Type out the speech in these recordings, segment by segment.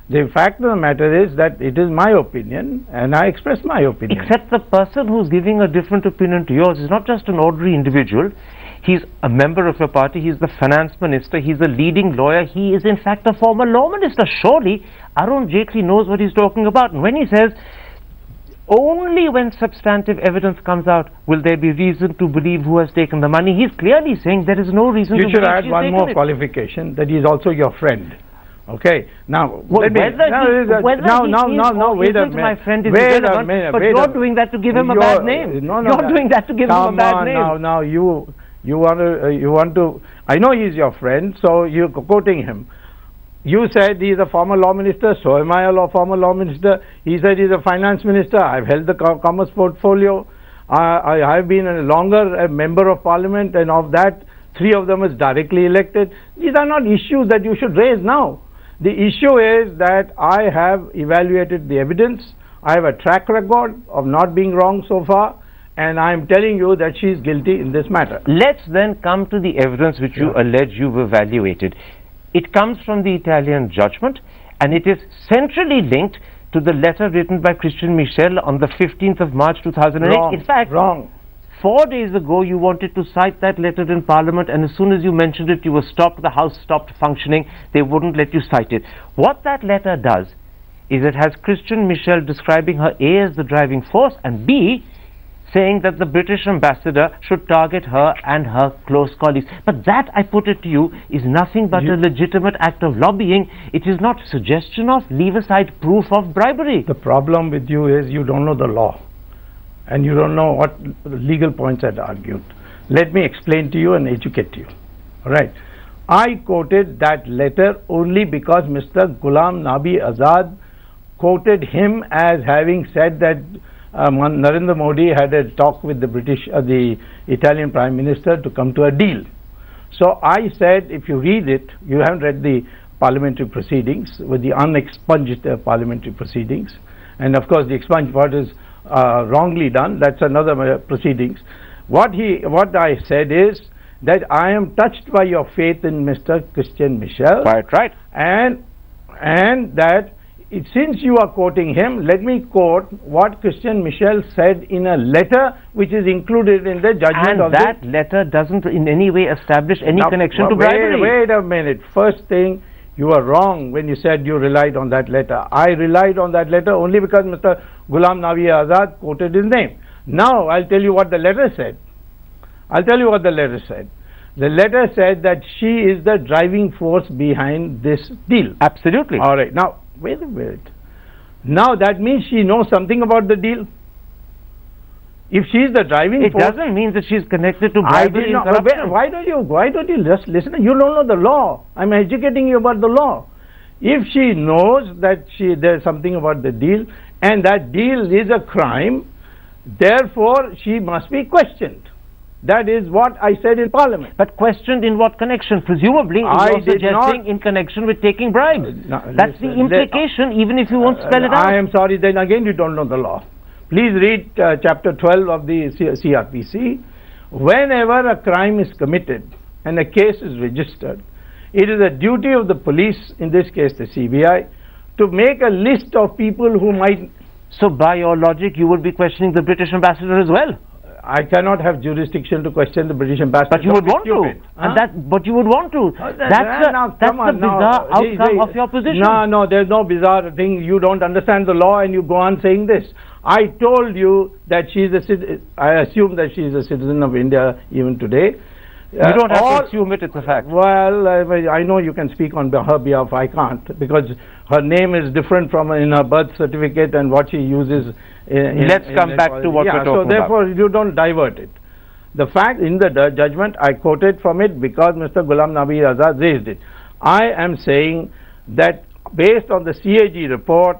The fact of the matter is that it is my opinion and I express my opinion. Except the person who's giving a different opinion to yours is not just an ordinary individual. He's a member of your party, he's the finance minister, he's a leading lawyer, he is in fact a former law minister. Surely Arun Jaitley knows what he's talking about. And when he says, only when substantive evidence comes out will there be reason to believe who has taken the money, he's clearly saying there is no reason to believe. You should add one more qualification, that he is also your friend. Okay, now wait a minute. My friend is irrelevant, but you're doing that to give him a bad name. You're doing that to give him a bad name. Now you want to. I know he's your friend, so you're quoting him. You said he's a former law minister, so am I a former law minister. He said he's a finance minister. I've held the commerce portfolio. I have been a member of parliament, and of that, 3 of them is directly elected. These are not issues that you should raise now. The issue is that I have evaluated the evidence. I have a track record of not being wrong so far, and I am telling you that she is guilty in this matter. Let's then come to the evidence which you allege you've evaluated. It comes from the Italian judgment, and it is centrally linked to the letter written by Christian Michel on the 15th of March 2008. Wrong. In fact, wrong. 4 days ago you wanted to cite that letter in Parliament, and as soon as you mentioned it, you were stopped. The House stopped functioning. They wouldn't let you cite it. What that letter does is it has Christian Michel describing her A as the driving force, and B saying that the British ambassador should target her and her close colleagues. But that, I put it to you, is nothing but a legitimate act of lobbying. It is not suggestion of, leave aside proof of bribery. The problem with you is you don't know the law, and you don't know what legal points I'd argued. Let me explain to you and educate you. All right. I quoted that letter only because Mr. Ghulam Nabi Azad quoted him as having said that Narendra Modi had a talk with the Italian Prime Minister to come to a deal. So I said, if you read it, you haven't read the parliamentary proceedings, with the unexpunged parliamentary proceedings, and of course the expunged part is wrongly done. That's another proceedings. What I said is that I am touched by your faith in Mr. Christian Michel. Quite right. And that since you are quoting him, let me quote what Christian Michel said in a letter which is included in the judgment of that letter doesn't in any way establish any connection to bribery. Wait a minute. First thing, you are wrong when you said you relied on that letter. I relied on that letter only because Mr. Ghulam Nabi Azad quoted his name. Now I'll tell you what the letter said. The letter said that she is the driving force behind this deal. Absolutely. All right. Now wait a minute. Now that means she knows something about the deal. If she is the driving force, it doesn't mean that she is connected to bribery and corruption. Why don't you just listen? You don't know the law. I'm educating you about the law. If she knows that there's something about the deal, and that deal is a crime, therefore she must be questioned. That is what I said in Parliament. But questioned in what connection? Presumably, you're suggesting in connection with taking bribes. That's the implication, even if you won't spell it out. I am sorry, then again you don't know the law. Please read chapter 12 of the CRPC. Whenever a crime is committed and a case is registered, it is a duty of the police, in this case the CBI, to make a list of people who might... So by your logic, you would be questioning the British ambassador as well? I cannot have jurisdiction to question the British ambassador. But you would want to. But you would want to. That's the bizarre outcome of your position. No, there's no bizarre thing. You don't understand the law and you go on saying this. I told you that I assume that she is a citizen of India even today. You don't have to assume it, it's a fact. Well, I know you can speak on her behalf, I can't, because her name is different from in her birth certificate and what she uses. Let's come back to what we're talking about. So therefore you don't divert it. The fact in the judgment, I quoted from it because Mr. Ghulam Nabi Azad raised it. I am saying that based on the CAG report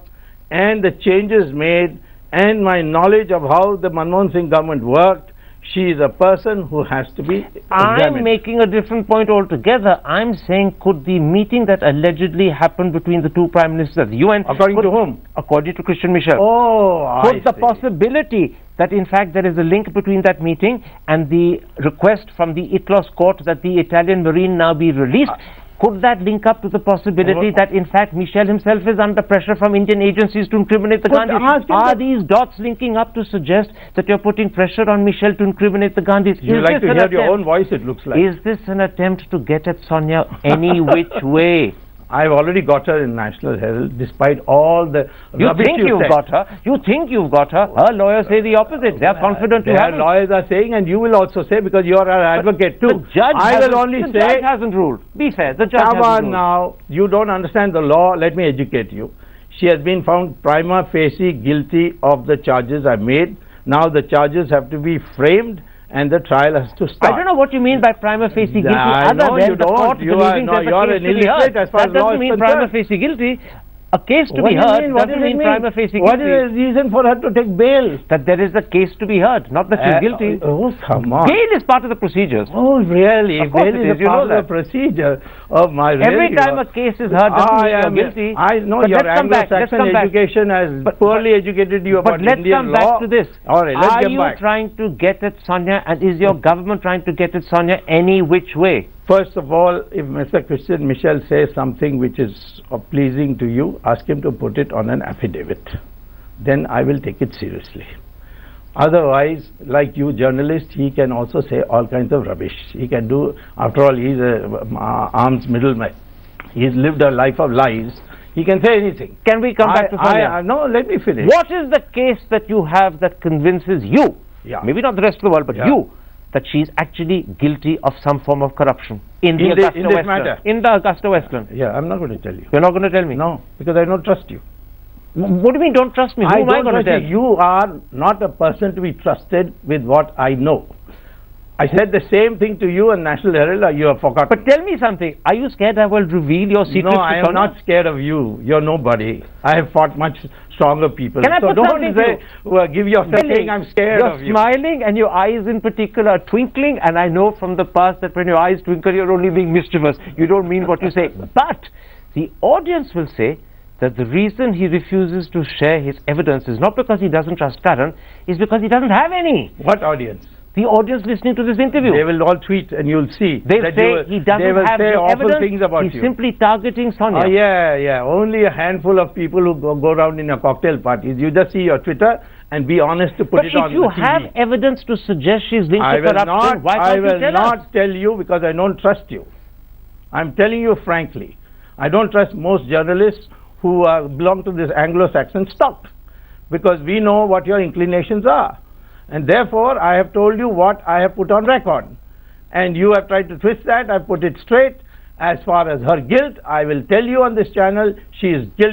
and the changes made and my knowledge of how the Manmohan Singh government worked, she is a person who has to be examined. I'm making a different point altogether. I'm saying, could the meeting that allegedly happened between the two prime ministers at the UN... According to whom? According to Christian Michel. Oh, could the possibility that in fact there is a link between that meeting and the request from the ITLOS court that the Italian Marine now be released, Could that link up to the possibility that in fact Michel himself is under pressure from Indian agencies to incriminate the Gandhis? Are these dots linking up to suggest that you're putting pressure on Michel to incriminate the Gandhis? You like to hear your own voice, it looks like. Is this an attempt to get at Sonia any which way? I've already got her in National Herald, despite all the rubbish you said. Got her. You think you've got her. Her lawyers say the opposite. They are confident you haven't. Their lawyers are saying, and you will also say, because you are an advocate too. The judge the judge hasn't ruled. Be fair, the judge hasn't ruled. Now, you don't understand the law. Let me educate you. She has been found prima facie guilty of the charges I made. Now the charges have to be framed, and the trial has to start. I don't know what you mean by prima facie guilty. No, you don't. You are an illiterate as far as law is concerned. That doesn't mean prima facie guilty. A case to be heard doesn't mean prima facie guilty. What is the reason for her to take bail? That there is a case to be heard, not that she's guilty. Oh, come on. Bail is part of the procedures. Oh, really? Of course bail is a part of the procedure. Oh, my, really? Every time a case is heard doesn't mean you're guilty. I know your Anglo-Saxon education has poorly educated you about Indian law. But let's come back to this. All right, let's get back. Are you trying to get at Sonia, and is your government trying to get at Sonia any which way? First of all, if Mr. Christian Michel says something which is pleasing to you, ask him to put it on an affidavit. Then I will take it seriously. Otherwise, like you journalists, he can also say all kinds of rubbish. He can do, after all, he's an arms middleman. He's lived a life of lies. He can say anything. Can we come back to Sonia? No, let me finish. What is the case that you have that convinces you, maybe not the rest of the world, but you, that she's actually guilty of some form of corruption in the Augusta Westland? Yeah, I'm not going to tell you. You're not going to tell me? No, because I don't trust you. What do you mean don't trust me? Who am I going to tell? You are not a person to be trusted with what I know. I said the same thing to you and National Herald. You have forgotten. But tell me something. Are you scared I will reveal your secrets? No, I am not scared of you. You're nobody. I have fought much stronger people. Can I put don't something say, give yourself saying I'm scared of you. You're smiling and your eyes in particular are twinkling, and I know from the past that when your eyes twinkle, you're only being mischievous. You don't mean what you say. But the audience will say that the reason he refuses to share his evidence is not because he doesn't trust Karan, is because he doesn't have any. What audience? The audience listening to this interview. They will all tweet and you'll see. They'll say he doesn't have the evidence. Things about He's simply targeting Sonia. Yeah. Only a handful of people who go around in your cocktail parties. You just see your Twitter and be honest to put it on the TV. But if you have evidence to suggest she's linked to corruption, why can't you tell us? I will not tell you because I don't trust you. I'm telling you frankly. I don't trust most journalists who belong to this Anglo-Saxon stock, because we know what your inclinations are. And therefore, I have told you what I have put on record. And you have tried to twist that. I put it straight. As far as her guilt, I will tell you on this channel, she is guilty.